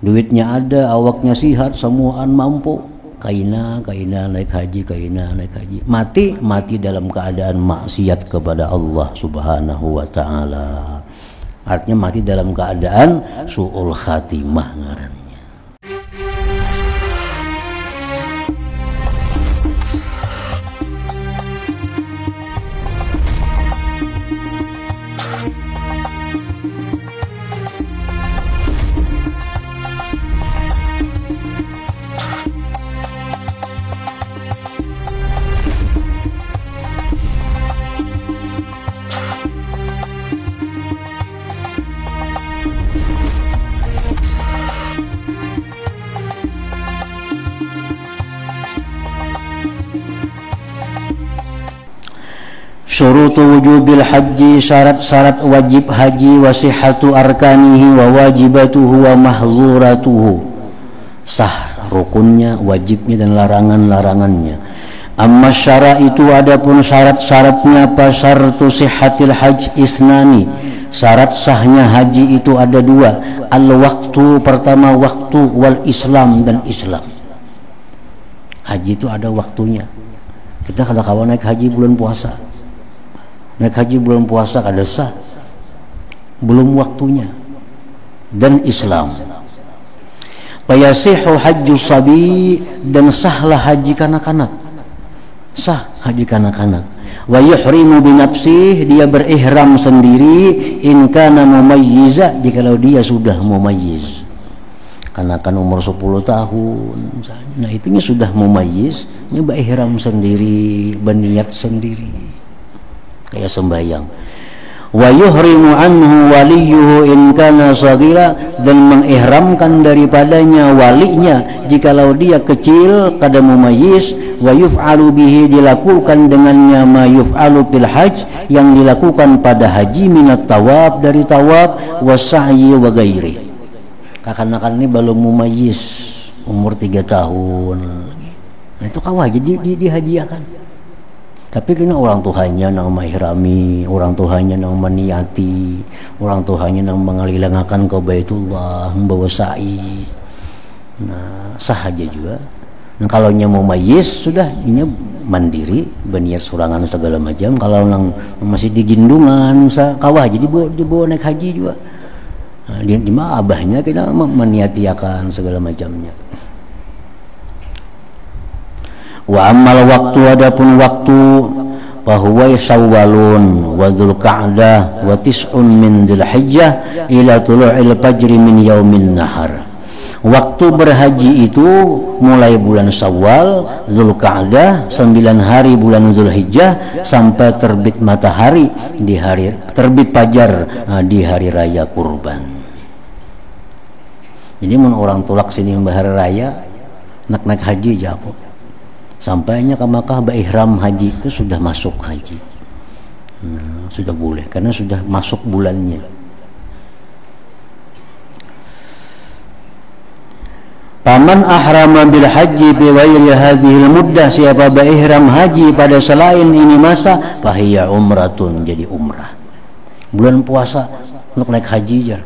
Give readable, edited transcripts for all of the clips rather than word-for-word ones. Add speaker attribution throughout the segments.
Speaker 1: duitnya ada, awaknya sihat, semuaan mampu, kaina naik haji, mati dalam keadaan maksiat kepada Allah Subhanahu wa taala. Artinya mati dalam keadaan su'ul khatimah ngarannya. Syurutu wujubil haji, syarat-syarat wajib haji, wa sihhatu arkanihi wa wajibatuhu wa mahzuratuhu, sah rukunnya, wajibnya dan larangan-larangannya. Amma syaraitu, adapun syarat-syaratnya, apa syartu sihhatil hajj isnani, syarat sahnya haji itu ada dua, al waktu, pertama waktu, wal islam, dan Islam. Haji itu ada waktunya. Kita kalau kawan naik haji bulan puasa, naik haji bulan puasa kada sah, belum waktunya. Dan Islam. Fayasihu hajju sabi, dan sahlah haji kanak-kanak, sah haji kanak-kanak. Wa yuhrimu binafsih, dia berihram sendiri, in kana mumayyiza, jikalau dia sudah mumayyiz. Kanakan umur 10 tahun, nah itunya sudah mumayyiz, dia berihram sendiri, berniat sendiri, kayak sembahyang. Wa yuhrimu anhu waliyuhu in kana shaghira, dan mengihramkan daripadanya walinya jikalau dia kecil kada mumayyiz. Wa yuf'alu bihi, dilakukan dengannya ma yuf'alu fil hajj, yang dilakukan pada haji, minat tawaf, dari tawaf, wasa'yi wa ghairi. Kakan-kakan ini belum mumayyiz, umur 3 tahun. Nah itu kawah jadi dihajiakan. Tapi kena orang tuanya nang maihrami, orang tuanya nang maniati, orang tuanya nang mengalilangkan ke Baitullah, membawa sa'i. Nah, sah aja juga. Nah, kalau nya mau mayyiz sudah ini mandiri, berniat surangan segala macam. Kalau nang masih di gindungan, kawah jadi dibawa naik haji juga. Nah, di mana abahnya kita maniati akan segala macamnya. Wa ammal waktu, adapun waktu, fahuwa Syawalun wa Dzulqa'dah wa tis'un min Dzulhijjah ila tulu'il fajri min yaumin nahar. Waktu berhaji itu mulai bulan Syawal, Dzulqa'dah, 9 hari bulan Dzulhijjah, sampai terbit matahari di hari terbit fajar di hari raya kurban. Jadi mun orang tulak sini bahari raya nak naik haji jago. Sampainya ke Makkah berihram haji itu sudah masuk haji. Nah, sudah boleh karena sudah masuk bulannya. Paman ahrama bil haji bi ghairi hadhil muddah, siapa berihram haji pada selain ini masa, fahiya umratun, jadi umrah. Bulan puasa untuk naik haji jar.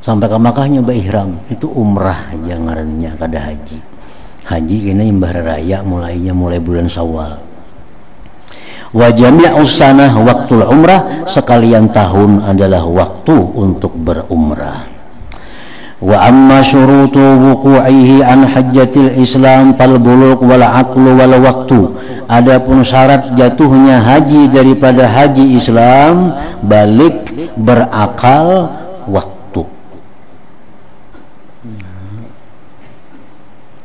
Speaker 1: Sampai ke Makkahnya berihram, itu umrah aja ngarannya, kada haji. Haji kena imbah raya mulai bulan Syawal. Wa jami'us sanah waktul umrah, sekalian tahun adalah waktu untuk berumrah. Wa amma syurutu wuqu'ihi an hajjatil Islam fal bulugh wal aqlu wal waqtu, adapun syarat jatuhnya haji daripada haji Islam, balik, berakal, waktu.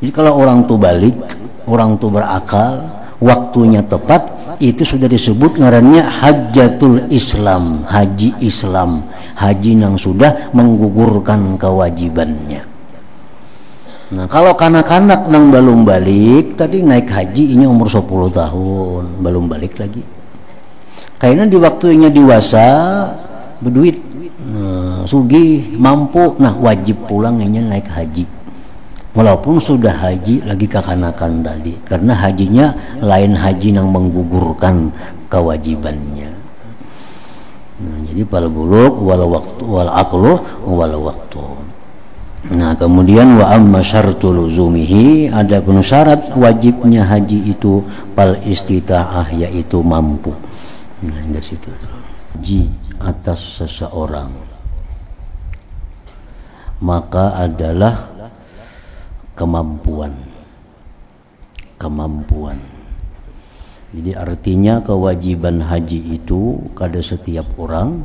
Speaker 1: Jadi kalau orang tu balik, orang tu berakal, waktunya tepat, itu sudah disebut ngarannya hajjatul Islam, haji Islam, haji yang sudah menggugurkan kewajibannya. Nah kalau kanak-kanak nang belum balik, tadi naik haji ini umur 10 tahun, belum balik lagi. Kayaknya di waktunya dewasa, berduit, sugih, mampu, nah wajib pulang ini naik haji. Walaupun sudah haji lagi kekanakan tadi, karena hajinya lain haji yang menggugurkan kewajibannya. Nah, jadi fal bulugh wal waqtu wal aqlu wal waqtu. Nah, kemudian wa amma syartul luzumihi, adapun syarat wajibnya haji itu pal istita'ah, yaitu mampu. Nah, hingga situ. Haji atas seseorang maka adalah kemampuan. Jadi artinya kewajiban haji itu pada setiap orang.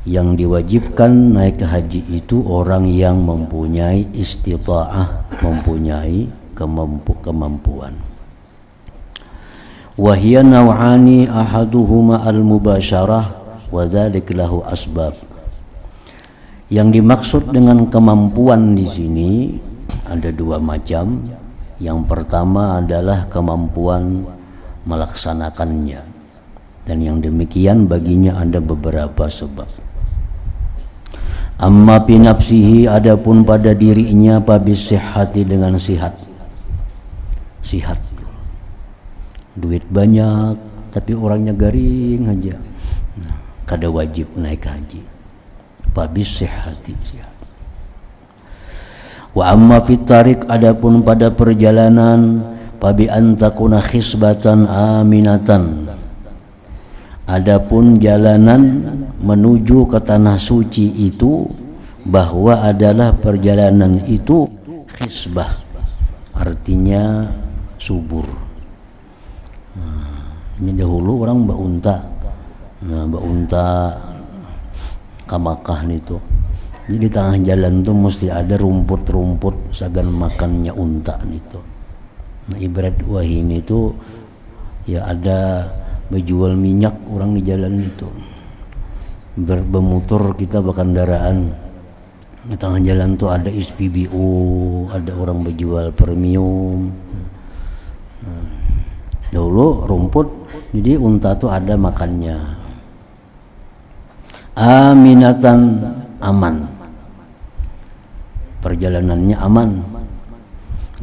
Speaker 1: Yang diwajibkan naik ke haji itu orang yang mempunyai istita'ah, mempunyai kemampuan. Wahia naw'ani ahaduhuma al-mubasyarah wa dzalik lahu asbab. Yang dimaksud dengan kemampuan di sini ada dua macam. Yang pertama adalah kemampuan melaksanakannya, dan yang demikian baginya ada beberapa sebab. Amma bi nafsihi, adapun pada dirinya, pabis sihhati, dengan sihat. Duit banyak tapi orangnya garing aja, kada wajib naik haji. Pabis sihhati, sihat. Wa amma fit tariq, adapun pada perjalanan, pabi antakuna khisbatan aminatan, adapun jalanan menuju ke tanah suci itu bahwa adalah perjalanan itu khisbah, artinya subur. Ini dahulu orang baunta, baunta ke Makkah itu. Jadi di tengah jalan tuh mesti ada rumput-rumput sagan makannya unta itu. Nah, ibarat wahin itu ya ada menjual minyak orang di jalan itu. Bermotor kita berkendaraan di tengah jalan tuh ada SPBU, ada orang berjual premium. Dahulu rumput, jadi unta tuh ada makannya. Aminatan, aman, perjalanannya aman,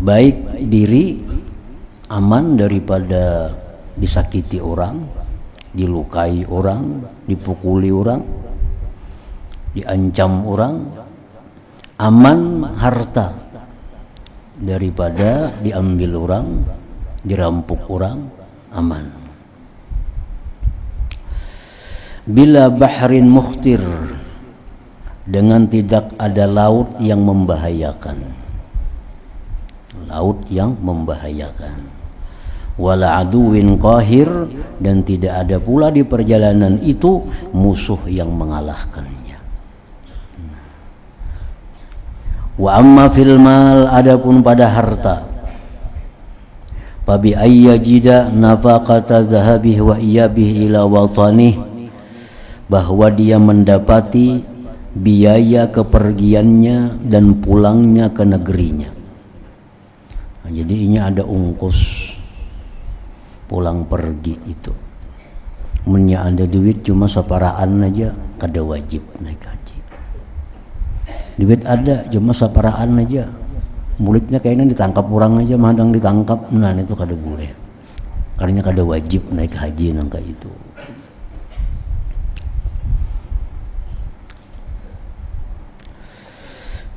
Speaker 1: baik diri aman daripada disakiti orang, dilukai orang, dipukuli orang, diancam orang, aman harta daripada diambil orang, dirampok orang, aman. Bila bahrin mukhtir, dengan tidak ada laut yang membahayakan. Laut yang membahayakan. Wala aduwin qahir, dan tidak ada pula di perjalanan itu musuh yang mengalahkannya. Wa amma fil mal, adapun pada harta, fabi ayyajida nafaqata dhahabihi wa iyabihi ila watanih, bahwa dia mendapati biaya kepergiannya dan pulangnya ke negerinya. Nah, jadi ini ada ongkos pulang pergi itu. Menya ada duit cuma saparaan aja kada wajib naik haji. Duit ada cuma saparaan aja, mulutnya kayaknya ditangkap orang aja, madang ditangkap, nah itu kada boleh, karena kada wajib naik haji nangka itu.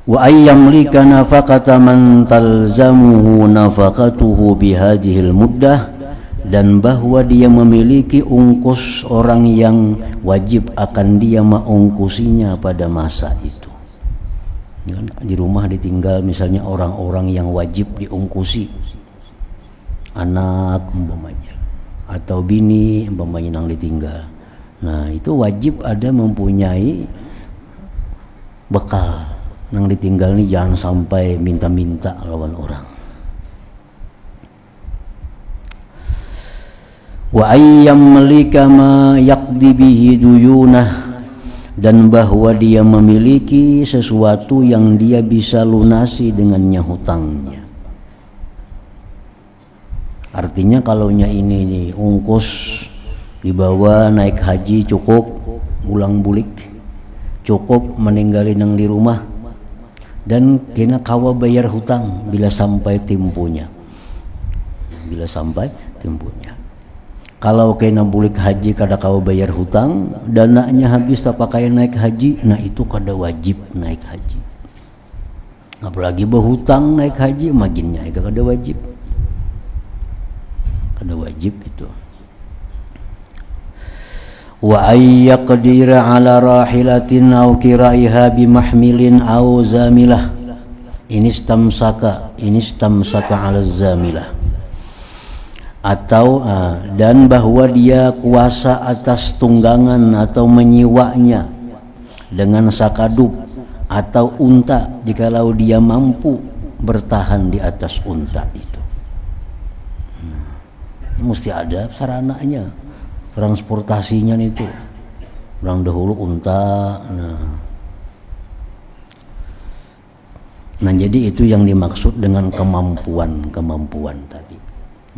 Speaker 1: Wa ayyamlika nafaqata man talzamuhu nafaqatuhu bihadhil muddah, dan bahwa dia memiliki ungkus orang yang wajib akan dia mengungkusinya pada masa itu. Di rumah ditinggal misalnya orang-orang yang wajib diungkusi, anak umpamanya atau bini umpamanya yang ditinggal. Nah itu wajib ada mempunyai bekal. Nang ditinggal nih jangan sampai minta-minta lawan orang. Wa ayyamlika ma yaqdi bihi duyunah, dan bahwa dia memiliki sesuatu yang dia bisa lunasi dengannya hutangnya. Artinya kalaunya ini nih ongkos dibawa naik haji cukup, ulang bulik cukup, meninggalin yang di rumah, dan kena kawa bayar hutang bila sampai tempuhnya. Bila sampai tempuhnya. Kalau kena bulik haji kada kawa bayar hutang, dananya habis tak pakai naik haji, nah itu kada wajib naik haji. apalagi berhutang naik haji maginnya kada wajib. Kada wajib itu. Wa ay yaqdira ala rahilatin aw kiraiha bimahmilin aw zamilah inistamsaka ala zamilah, atau dan bahwa dia kuasa atas tunggangan atau menyiwanya dengan sakadub atau unta jikalau dia mampu bertahan di atas unta itu. Mesti ada sarananya, transportasinya itu. Orang dahulu unta. Nah jadi itu yang dimaksud dengan kemampuan tadi.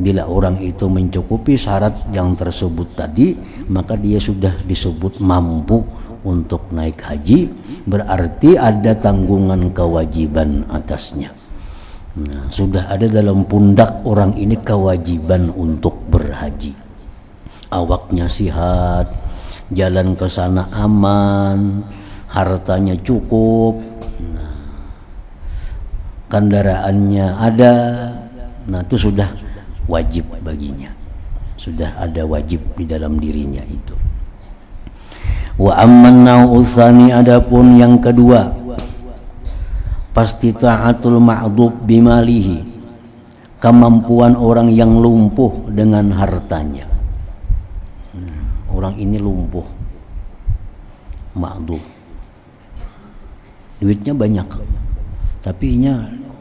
Speaker 1: Bila orang itu mencukupi syarat yang tersebut tadi, maka dia sudah disebut mampu untuk naik haji, berarti ada tanggungan kewajiban atasnya. Nah, sudah ada dalam pundak orang ini kewajiban untuk berhaji. Awaknya sihat, jalan ke sana aman, hartanya cukup, kendaraannya ada, nah itu sudah wajib baginya, sudah ada wajib di dalam dirinya itu. Wa amman nau'utsani, adapun yang kedua, pasti ta'atul ma'dub bimalihi, kemampuan orang yang lumpuh dengan hartanya. Orang ini lumpuh, ma'dub, duitnya banyak, tapi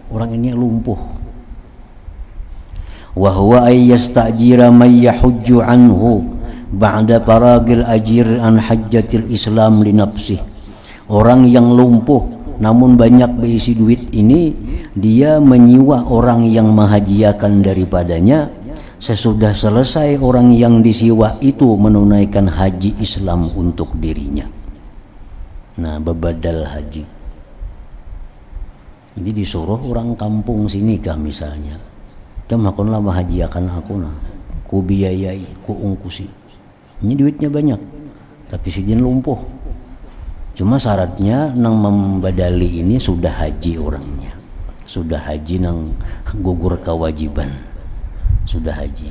Speaker 1: orang ini lumpuh. Wa huwa ay yastajira may yahujju anhu ba'da faragil ajir an hajjatil islam li nafsih. Orang yang lumpuh namun banyak berisi duit ini, dia menyewa orang yang menghajiakan daripadanya sesudah selesai orang yang disiwa itu menunaikan haji Islam untuk dirinya. Nah, bebadal haji. Jadi disuruh orang kampung sini kah misalnya, makonlah menghajiakan aku nah, ku biayai, ku ungkusi. Ini duitnya banyak, tapi sidin lumpuh. Cuma syaratnya nang membadali ini sudah haji orangnya, sudah haji nang gugur kewajiban, sudah haji.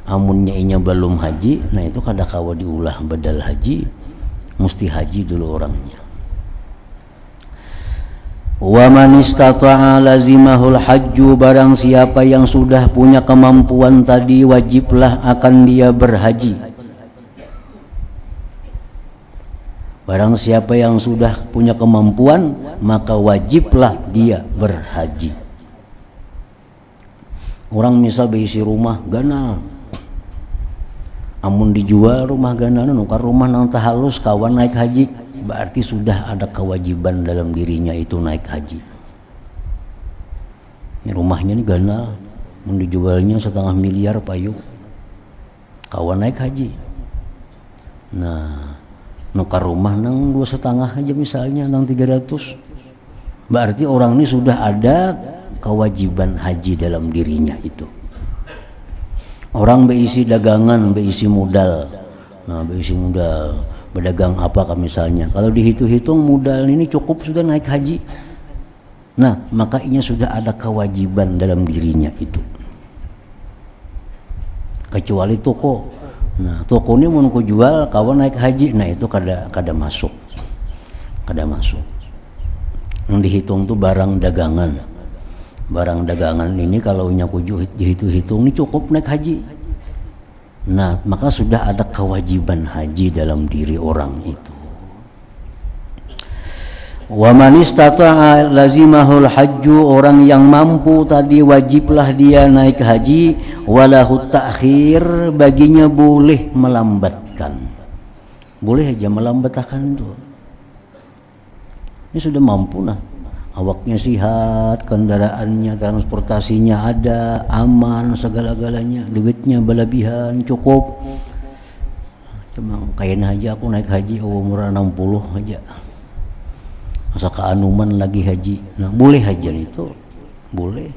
Speaker 1: Amunnya inya belum haji, nah itu kada kawa diulah badal haji, mesti haji dulu orangnya. Wa man istata'a lazimahul hajju, barang siapa yang sudah punya kemampuan tadi wajiblah akan dia berhaji. Barang siapa yang sudah punya kemampuan maka wajiblah dia berhaji. Orang misal berisi rumah ganal, amun dijual rumah ganal nukar rumah nang tahalus kawan naik haji, berarti sudah ada kewajiban dalam dirinya itu naik haji. Ini rumahnya ini ganal, mau dijualnya 1,5 miliar payu, kawan naik haji. Nah, nukar rumah nang 2,5 aja misalnya nang 300, berarti orang ini sudah ada kewajiban haji dalam dirinya itu. Orang berisi dagangan, berisi modal, nah berisi modal, berdagang apa kan misalnya, kalau dihitung-hitung modal ini cukup sudah naik haji, nah makanya sudah ada kewajiban dalam dirinya itu. Kecuali toko, nah toko ini mau jual kawan naik haji, nah itu kada masuk, kada masuk. Yang dihitung tuh barang dagangan. Barang dagangan ini kalau nyaku dihitung ini cukup naik haji. Nah, maka sudah ada kewajiban haji dalam diri orang itu. Wa man istata'a lazimahul hajju, orang yang mampu tadi wajiblah dia naik haji. Walahu ta'khir, baginya boleh melambatkan. Boleh aja melambatkan itu. Ini sudah mampu nah. Awaknya sihat, kendaraannya, transportasinya ada, aman segala-galanya, duitnya berlebihan, cukup. Cuma kain aja aku naik haji umur 60 aja. Masa keanuman lagi haji. Nah, boleh aja itu. Boleh.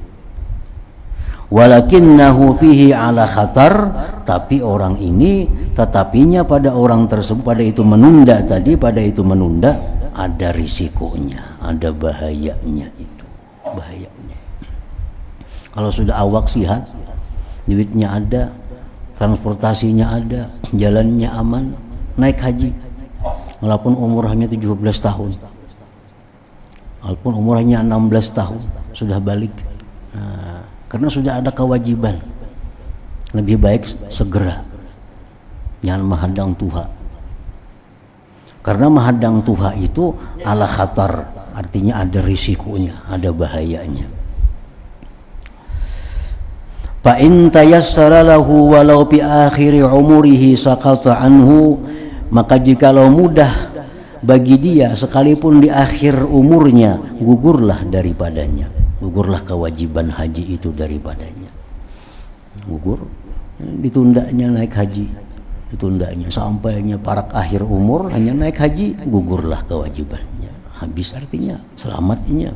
Speaker 1: Walakinnahu fihi ala khatar, tapi orang ini tetapinya pada orang tersebut, pada itu menunda tadi, pada itu menunda ada risikonya, ada bahayanya itu. bahayanya. Kalau sudah awak sihat, duitnya ada, transportasinya ada, jalannya aman, naik haji walaupun umur hanya 17 tahun, walaupun umur hanya 16 tahun sudah balik. Karena sudah ada kewajiban, lebih baik segera, jangan menghadang Tuhan. Karena menghadang Tuhan itu ala khatar, artinya ada risikonya, ada bahayanya. Fa in tayassara lahu walau fi akhir umurihi saqata anhu, maka jikalau mudah bagi dia sekalipun di akhir umurnya, gugurlah daripadanya, gugurlah kewajiban haji itu daripadanya. Gugur, ditundanya naik haji, ditundanya sampainya parak akhir umur hanya naik haji, gugurlah kewajibannya, habis artinya selamatnya.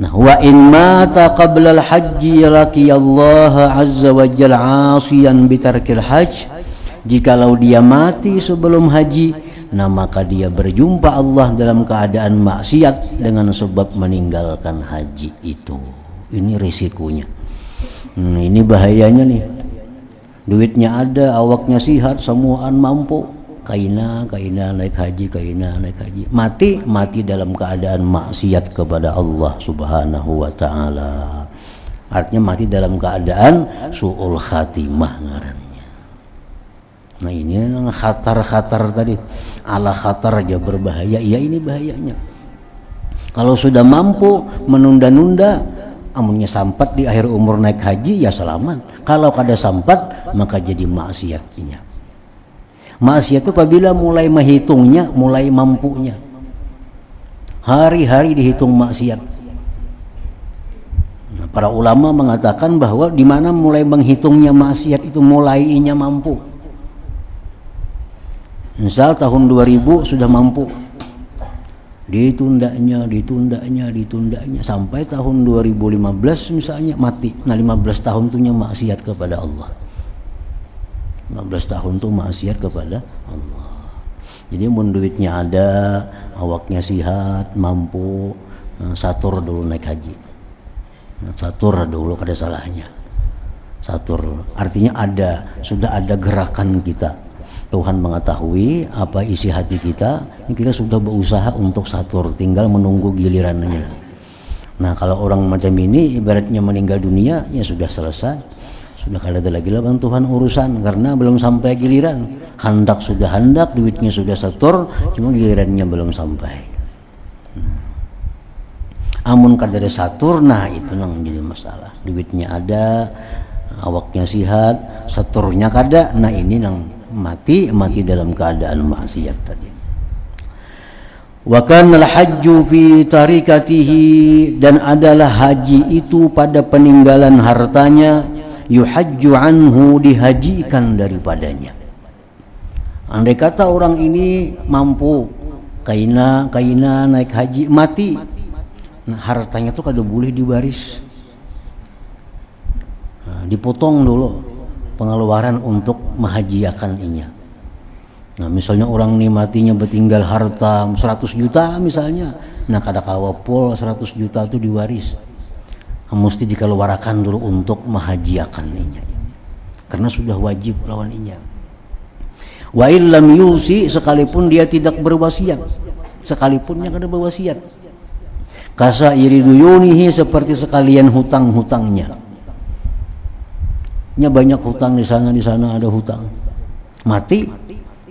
Speaker 1: Nah, wa in mata qabla al-hajji laqiyallaha azza wa jalla 'asiyan bitarkil hajj, jikalau dia mati sebelum haji, nah maka dia berjumpa Allah dalam keadaan maksiat dengan sebab meninggalkan haji itu. Ini risikonya. Ini bahayanya nih. Duitnya ada, awaknya sihat, semuaan mampu, kaina naik haji, mati dalam keadaan maksiat kepada Allah Subhanahu wa taala. Artinya mati dalam keadaan su'ul khatimah ngarannya. Nah, ini yang khatar tadi, ala khatar aja berbahaya. Ya, ini bahayanya. Kalau sudah mampu menunda-nunda, amunnya sampat di akhir umur naik haji, ya selamat. Kalau kada sampat, maka jadi maksiatnya. Maksiat itu apabila mulai menghitungnya, mulai mampunya. Hari-hari dihitung maksiat. Nah, para ulama mengatakan bahwa di mana mulai menghitungnya maksiat itu mulainya mampu. Misal tahun 2000 sudah mampu, ditundanya sampai tahun 2015 misalnya mati. Nah, 15 tahun tuhnya maksiat kepada Allah. 15 tahun tuh maksiat kepada Allah. Jadi mun duitnya ada, awaknya sihat, mampu, satur dulu naik haji. Satur dulu, kada salahnya. Satur artinya sudah ada gerakan kita. Tuhan mengetahui apa isi hati kita, kita sudah berusaha untuk satur, tinggal menunggu gilirannya. Nah, kalau orang macam ini ibaratnya meninggal dunia, ya sudah selesai. Sudah kada ada lagi lah Tuhan urusan, karena belum sampai giliran. Handak sudah handak, duitnya sudah satur, cuma gilirannya belum sampai. Amun kada ada satur, nah itu yang menjadi masalah. Duitnya ada, awaknya sihat, saturnya kada, nah ini yang mati dalam keadaan maksiat tadi. Wa kana al-hajju fi tarikatihi, dan adalah haji itu pada peninggalan hartanya, yuhajju anhu, dihajikan daripadanya. Andai kata orang ini mampu kaina naik haji, mati, nah hartanya tuh kada boleh diwaris. Nah, dipotong dulu pengeluaran untuk menghajiakan inya. Nah, misalnya orang ini matinya bertinggal harta 100 juta misalnya, nah kada kawapol 100 juta itu diwaris. Mesti dikeluarkan dulu untuk menghajiakan inya, karena sudah wajib lawan inya. Wa illam yusi, sekalipun dia tidak berwasiat, sekalipunnya kada berwasiat. Kasa iriduyunihi, seperti sekalian hutang-hutangnya. Nya banyak hutang di sana ada hutang. Mati,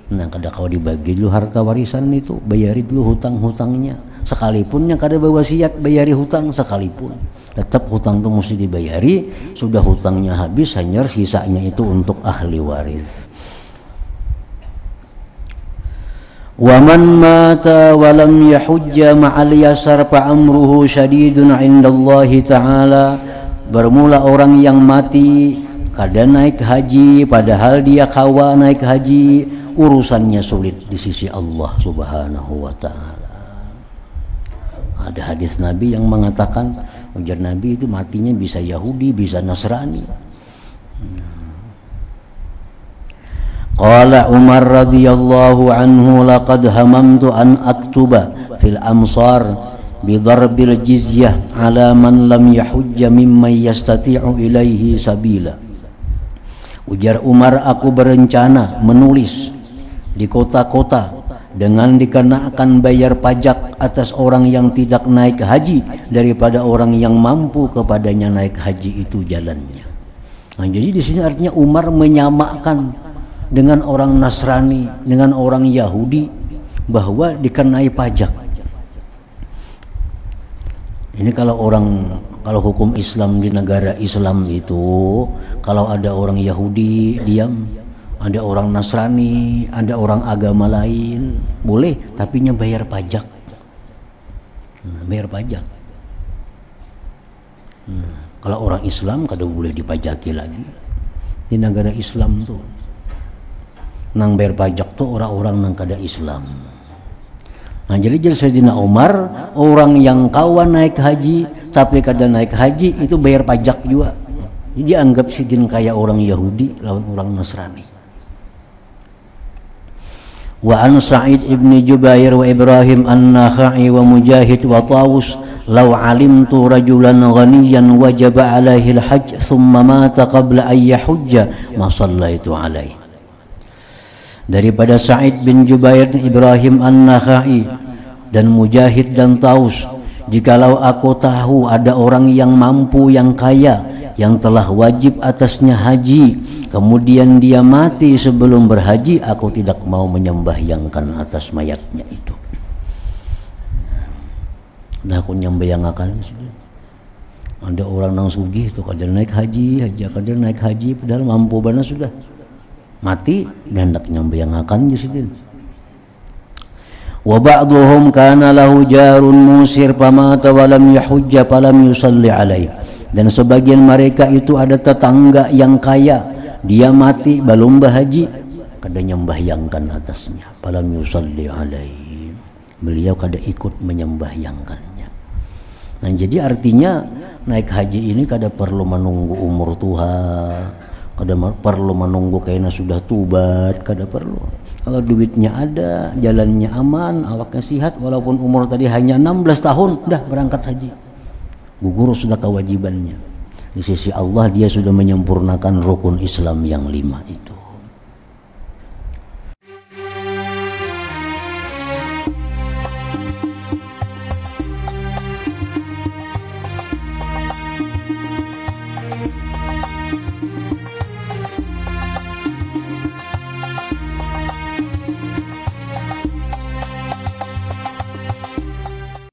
Speaker 1: nah kada kau dibagi dulu harta warisan itu, bayari dulu hutang-hutangnya. Sekalipunnya kada berwasiat, bayari hutang sekalipun. Tetap hutang itu mesti dibayari. Sudah hutangnya habis, hanya sisanya itu untuk ahli waris. Wa man mata wa lam yahujja ma'al yasar fa amruhu syadidun 'indallahi ta'ala. Bermula orang yang mati kada naik haji, padahal dia kawa naik haji, urusannya sulit di sisi Allah Subhanahu wa ta'ala. Ada hadis Nabi yang mengatakan, ujar Nabi itu matinya bisa Yahudi, bisa Nasrani. Qala Umar radhiyallahu anhu, laqad hamamtu an aktuba fil amsar bidharbil jizyah ala man lam yahujja mimman yastati'u ilaihi sabila. Ujar Umar, aku berencana menulis di kota-kota dengan dikenakan bayar pajak atas orang yang tidak naik haji daripada orang yang mampu kepadanya naik haji itu jalannya. Nah, jadi di sini artinya Umar menyamakan dengan orang Nasrani, dengan orang Yahudi bahwa dikenai pajak. Ini kalau hukum Islam di negara Islam itu, kalau ada orang Yahudi diam, ada orang Nasrani, ada orang agama lain, boleh, tapi bayar pajak. Nah, bayar pajak. Nah, kalau orang Islam kada boleh dipajaki lagi. Di negara Islam tuh, nang bayar pajak tuh orang-orang nang kada Islam. Nah, jadi Sayyidina Umar, orang yang kawan naik haji tapi kada naik haji itu bayar pajak juga. Jadi anggap sidin kayak orang Yahudi lawan orang Nasrani. Wa an Sa'id ibn Jubair wa Ibrahim an-Nakha'i wa Mujahid wa Tawus law alimtu rajulan ghaniyan wajaba alaihi al-hajj thumma mata qabla an yahujja ma sallaitu alaihi. Daripada Sa'id bin Jubair, Ibrahim an-Nakha'i dan Mujahid dan Taus, jikalau aku tahu ada orang yang mampu, yang kaya, yang telah wajib atasnya haji, kemudian dia mati sebelum berhaji, aku tidak mau menyembahyangkan atas mayatnya itu. Nah, aku nyembahyangkan. Ada orang nang sugih itu kada naik haji, kada naik haji, padahal mampu bana sudah. Mati hendak nyembayangakan jisidin. Wa ba'dhum kana lahu jarun musir famata wa lam yahujja falam yusalli alaihi. Dan sebagian mereka itu ada tetangga yang kaya, dia mati belum berhaji, kada nyembahyangkan atasnya, falam yusalli alaihi. Beliau kada ikut menyembahyangkannya. Nah, jadi artinya naik haji ini kada perlu menunggu umur tua. Kada perlu menunggu kayaknya sudah tubat, kada perlu. Kalau duitnya ada, jalannya aman, awaknya sehat, walaupun umur tadi hanya 16 tahun, dah berangkat haji. Gugur sudah kewajibannya. Di sisi Allah dia sudah menyempurnakan rukun Islam yang 5 itu.